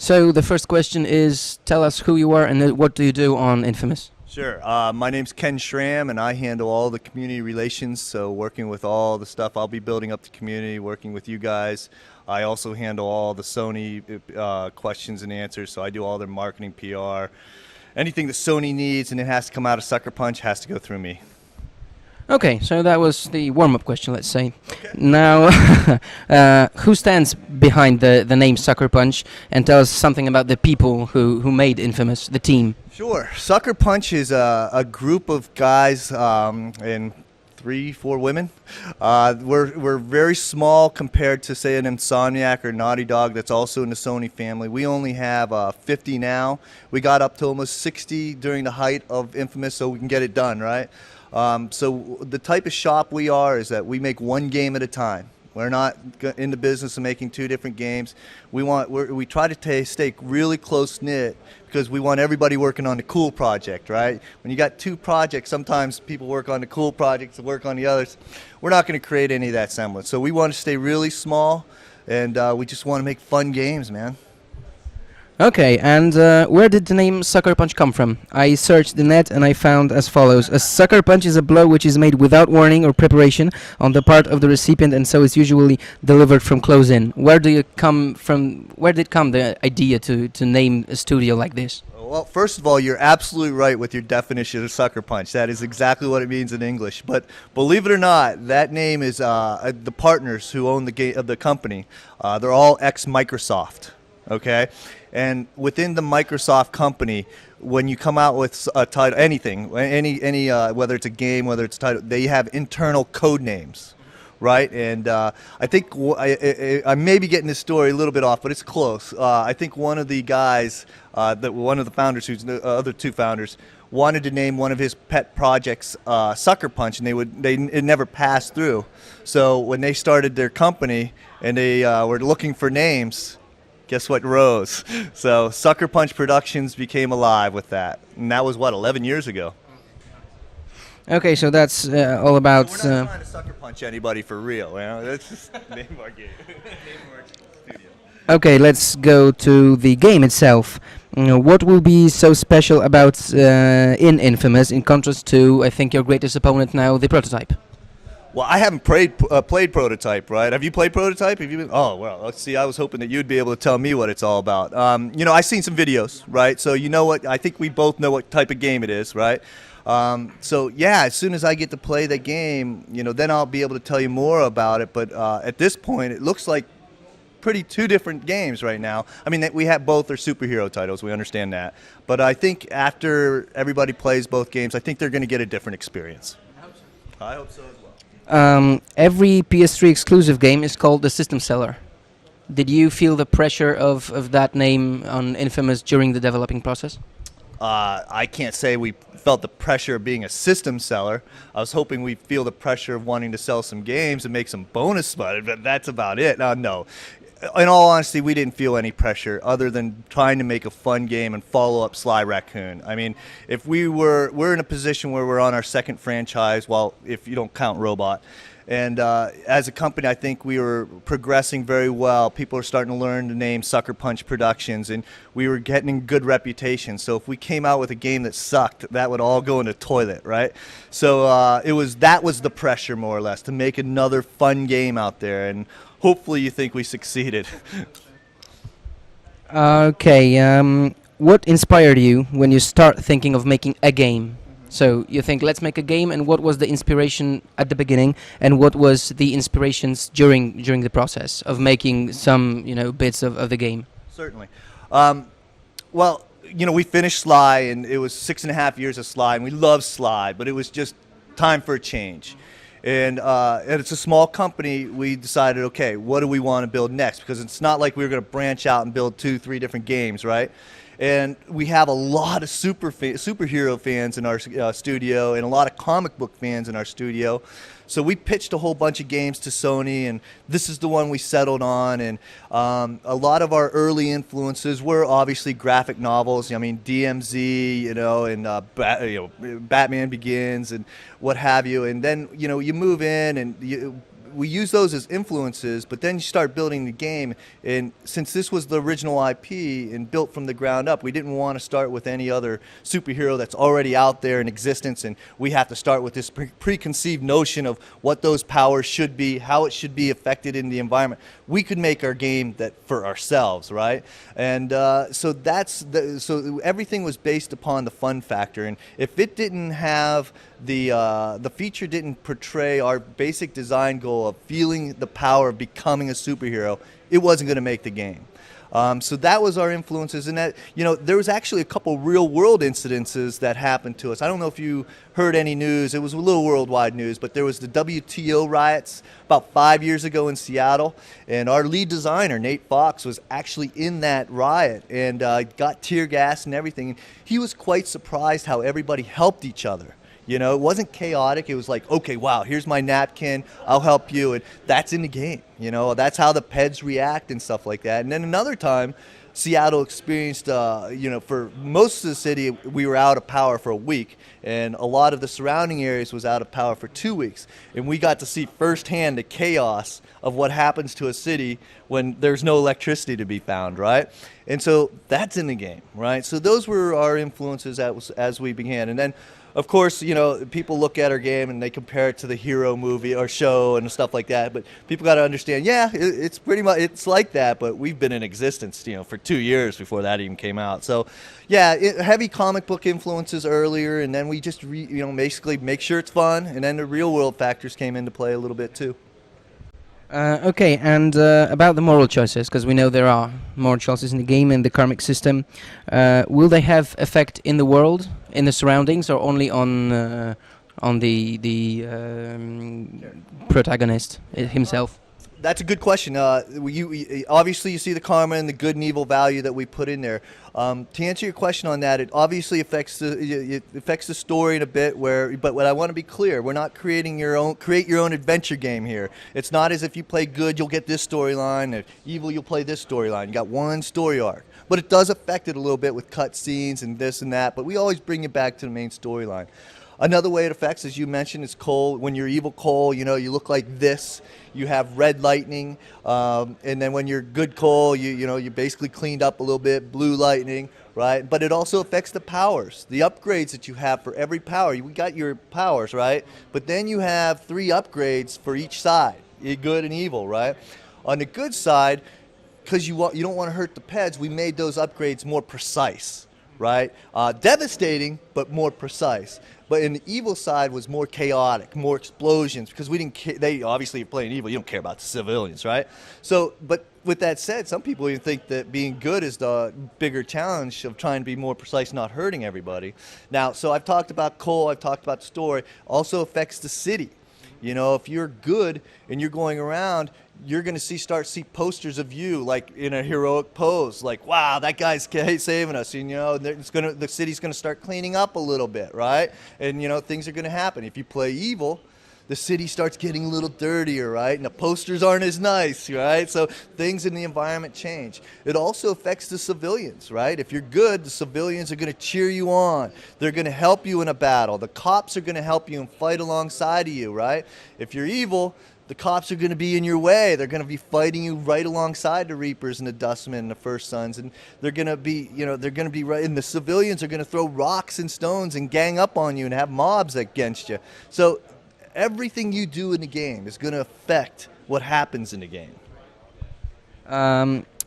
So the first question is, tell us who you are and what do you do on Infamous? Sure. My name's Ken Schramm, and I handle all the community relations, so working with all the stuff. I'll be building up the community, working with you guys. I also handle all the Sony questions and answers, so I do all their marketing, PR. Anything that Sony needs and it has to come out of Sucker Punch has to go through me. Okay, so that was the warm-up question, let's say. Okay. Now, who stands behind the name Sucker Punch, and tell us something about the people who made Infamous, the team. Sure. Sucker Punch is a group of guys and 3-4 women. We're very small compared to, say, an Insomniac or Naughty Dog that's also in the Sony family. We only have 50 now. We got up to almost 60 during the height of Infamous, so we can get it done, right? So the type of shop we are is that we make one game at a time. We're not in the business of making 2 different games. We try to stay really close-knit because we want everybody working on the cool project, right? When you got 2 projects, sometimes people work on the cool projects and work on the others. We're not going to create any of that semblance. So we want to stay really small, and we just want to make fun games, man. Okay, and where did the name Sucker Punch come from? I searched the net and I found as follows. A sucker punch is a blow which is made without warning or preparation on the part of the recipient, and so is usually delivered from close in. Where did the idea to name a studio like this? Well, first of all, you're absolutely right with your definition of Sucker Punch. That is exactly what it means in English. But believe it or not, that name is the partners who own the company. They're all ex-Microsoft. Okay, and within the Microsoft company, when you come out with a title, anything, whether it's a game, whether it's a title, they have internal code names, right? And I think I may be getting this story a little bit off, but it's close. I think one of the guys, one of the founders, who's the other 2 founders, wanted to name one of his pet projects Sucker Punch, and it never passed through. So when they started their company and they were looking for names, guess what rose? So Sucker Punch Productions became alive with that. And that was, what, 11 years ago? Okay, so that's all about... So we're not trying to sucker punch anybody for real. You know? That's just name of our game. Name of our studio. Okay, let's go to the game itself. What will be so special about in Infamous in contrast to, I think, your greatest opponent now, the Prototype? Well, I haven't played Prototype, right? Have you played Prototype? Have you been? Oh, well, let's see. I was hoping that you'd be able to tell me what it's all about. You know, I've seen some videos, right? So you know what? I think we both know what type of game it is, right? So yeah, as soon as I get to play the game, you know, then I'll be able to tell you more about it. But at this point, it looks like 2 different games right now. I mean, we have both are superhero titles. We understand that. But I think after everybody plays both games, I think they're going to get a different experience. I hope so as well. Every PS3 exclusive game is called the System Seller. Did you feel the pressure of that name on Infamous during the developing process? I can't say we felt the pressure of being a system seller. I was hoping we'd feel the pressure of wanting to sell some games and make some bonus money, but that's about it. No. In all honesty, we didn't feel any pressure other than trying to make a fun game and follow up Sly Raccoon. I mean, if we're in a position where we're on our 2nd franchise, well, if you don't count Robot. And as a company, I think we were progressing very well. People are starting to learn the name Sucker Punch Productions, and we were getting a good reputation. So if we came out with a game that sucked, that would all go in the toilet, right? So that was the pressure, more or less, to make another fun game out there. And hopefully you think we succeeded. Okay, what inspired you when you start thinking of making a game? So you think, let's make a game, and what was the inspiration at the beginning, and what was the inspirations during the process of making some, you know, bits of the game? Certainly. Well, you know, we finished Sly, and it was 6.5 years of Sly, and we loved Sly, but it was just time for a change. And it's a small company. We decided, okay, what do we want to build next? Because it's not like we were going to branch out and build 2-3 different games, right? And we have a lot of superhero fans in our studio and a lot of comic book fans in our studio. So we pitched a whole bunch of games to Sony, and this is the one we settled on. And a lot of our early influences were obviously graphic novels. I mean, DMZ, you know, and Batman Begins and what have you. And then, you know, you move in and we use those as influences, but then you start building the game. And since this was the original IP and built from the ground up, we didn't want to start with any other superhero that's already out there in existence, and we have to start with this preconceived notion of what those powers should be, how it should be affected in the environment. We could make our game that for ourselves, right? And so so everything was based upon the fun factor. And if it didn't have the feature didn't portray our basic design goal of feeling the power of becoming a superhero, it wasn't going to make the game. So that was our influences, and that, you know, there was actually a couple real world incidences that happened to us. I don't know if you heard any news. It was a little worldwide news, but there was the WTO riots about 5 years ago in Seattle, and our lead designer, Nate Fox, was actually in that riot and got tear gas and everything. He was quite surprised how everybody helped each other. You know, it wasn't chaotic. It was like, okay, wow, here's my napkin, I'll help you, and that's in the game. You know, that's how the Peds react and stuff like that. And then another time, Seattle experienced, you know, for most of the city, we were out of power for a week, and a lot of the surrounding areas was out of power for 2 weeks. And we got to see firsthand the chaos of what happens to a city when there's no electricity to be found, right? And so that's in the game, right? So those were our influences as we began. And then, of course, you know, people look at our game and they compare it to the Hero movie or show and stuff like that. But people got to understand, yeah, it's pretty much, it's like that. But we've been in existence, you know, for 2 years before that even came out. So, yeah, heavy comic book influences earlier, and then we just, you know, basically make sure it's fun. And then the real world factors came into play a little bit too. Okay, and about the moral choices, because we know there are moral choices in the game and the karmic system. Will they have effect in the world, in the surroundings, or only on the protagonist himself? That's a good question. Obviously you see the karma and the good and evil value that we put in there. To answer your question on that, it obviously affects the story in a bit. But what I want to be clear, we're not create your own adventure game here. It's not as if you play good, you'll get this storyline. If evil, you'll play this storyline. You got one story arc, but it does affect it a little bit with cut scenes and this and that. But we always bring it back to the main storyline. Another way it affects, as you mentioned, is Cole. When you're evil Cole, you know, you look like this. You have red lightning, and then when you're good Cole, you know, you basically cleaned up a little bit, blue lightning, right? But it also affects the powers, the upgrades that you have for every power. We got your powers, right? But then you have 3 upgrades for each side, good and evil, right? On the good side, because you don't want to hurt the Peds, we made those upgrades more precise, right? Devastating, but more precise. But in the evil side was more chaotic, more explosions, because we didn't care. They obviously are playing evil. You don't care about the civilians, right? So, but with that said, some people even think that being good is the bigger challenge of trying to be more precise, not hurting everybody. Now, so I've talked about Cole, I've talked about the story. Also affects the city. You know, if you're good and you're going around, you're going to start to see posters of you like in a heroic pose, like, wow, that guy's saving us. And, you know, the city's going to start cleaning up a little bit, right? And, you know, things are going to happen. If you play evil, the city starts getting a little dirtier, right? And the posters aren't as nice, right? So things in the environment change. It also affects the civilians, right? If you're good, the civilians are going to cheer you on. They're going to help you in a battle. The cops are going to help you and fight alongside of you, right? If you're evil, the cops are going to be in your way. They're going to be fighting you right alongside the Reapers and the Dustmen and the First Sons, and they're going to be, you know, they're going to be right. And the civilians are going to throw rocks and stones and gang up on you and have mobs against you. So everything you do in the game is going to affect what happens in the game.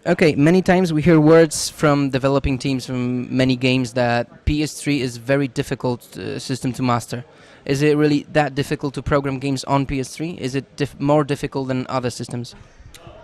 Okay, many times we hear words from developing teams from many games that PS3 is very difficult system to master. Is it really that difficult to program games on PS3? Is it more difficult than other systems?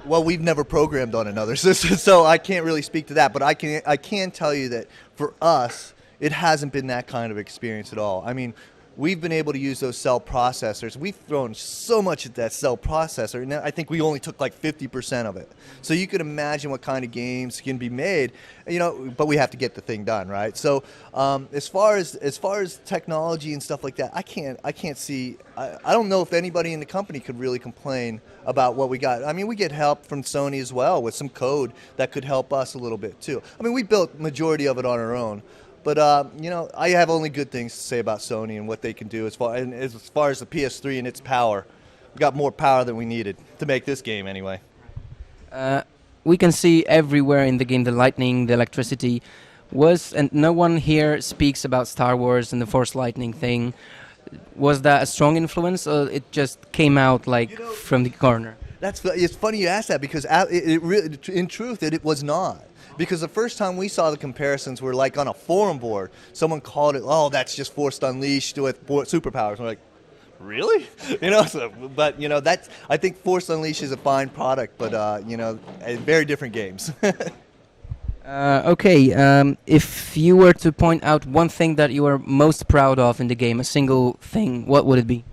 Well, we've never programmed on another system, so I can't really speak to that. But I can tell you that for us, it hasn't been that kind of experience at all. I mean, we've been able to use those cell processors. We've thrown so much at that cell processor, and I think we only took like 50% of it. So you can imagine what kind of games can be made, you know, but we have to get the thing done, right? So as far as technology and stuff like that, I can't see. I don't know if anybody in the company could really complain about what we got. I mean, we get help from Sony as well with some code that could help us a little bit too. I mean, we built majority of it on our own. But, you know, I have only good things to say about Sony and what they can do as far as the PS3 and its power. we got more power than we needed to make this game anyway. We can see everywhere in the game the lightning, the electricity. And no one here speaks about Star Wars and the Force lightning thing. Was that a strong influence, or it just came out like from the corner? It's funny you ask that, because in truth it was not. Because the first time we saw the comparisons were like on a forum board. Someone called it, oh, that's just Force Unleashed with superpowers. We're like, really? But that's, I think Force Unleashed is a fine product, but very different games. Okay, if you were to point out one thing that you are most proud of in the game, a single thing, what would it be?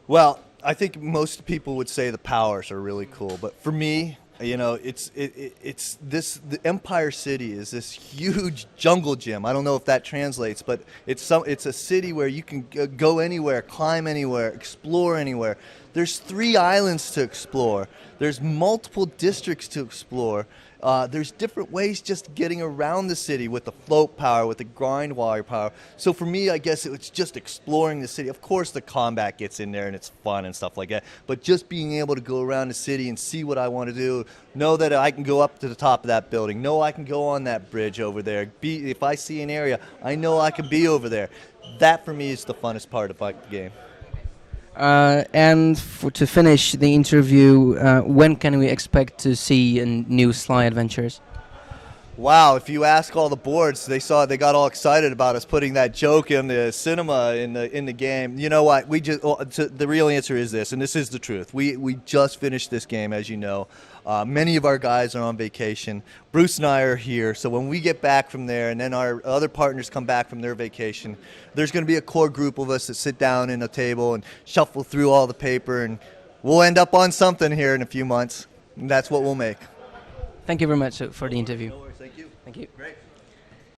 Well, I think most people would say the powers are really cool, but for me, it's this. The Empire City is this huge jungle gym. I don't know if that translates, but it's a city where you can go anywhere, climb anywhere, explore anywhere. There's 3 islands to explore. There's multiple districts to explore. There's different ways just getting around the city with the float power, with the grind wire power. So for me, I guess it's just exploring the city. Of course, the combat gets in there and it's fun and stuff like that. But just being able to go around the city and see what I want to do, know that I can go up to the top of that building, know I can go on that bridge over there. If I see an area, I know I can be over there. That for me is the funnest part of the game. To finish the interview, when can we expect to see new Sly Adventures? Wow, if you ask all the boards, they got all excited about us putting that joke in the cinema in the game. You know what? The real answer is this, and this is the truth. We just finished this game, as you know. Many of our guys are on vacation. Bruce and I are here, so when we get back from there, and then our other partners come back from their vacation, there's going to be a core group of us that sit down in a table and shuffle through all the paper, and we'll end up on something here in a few months, and that's what we'll make. Thank you very much for the interview. No worries, thank you. Thank you. Great.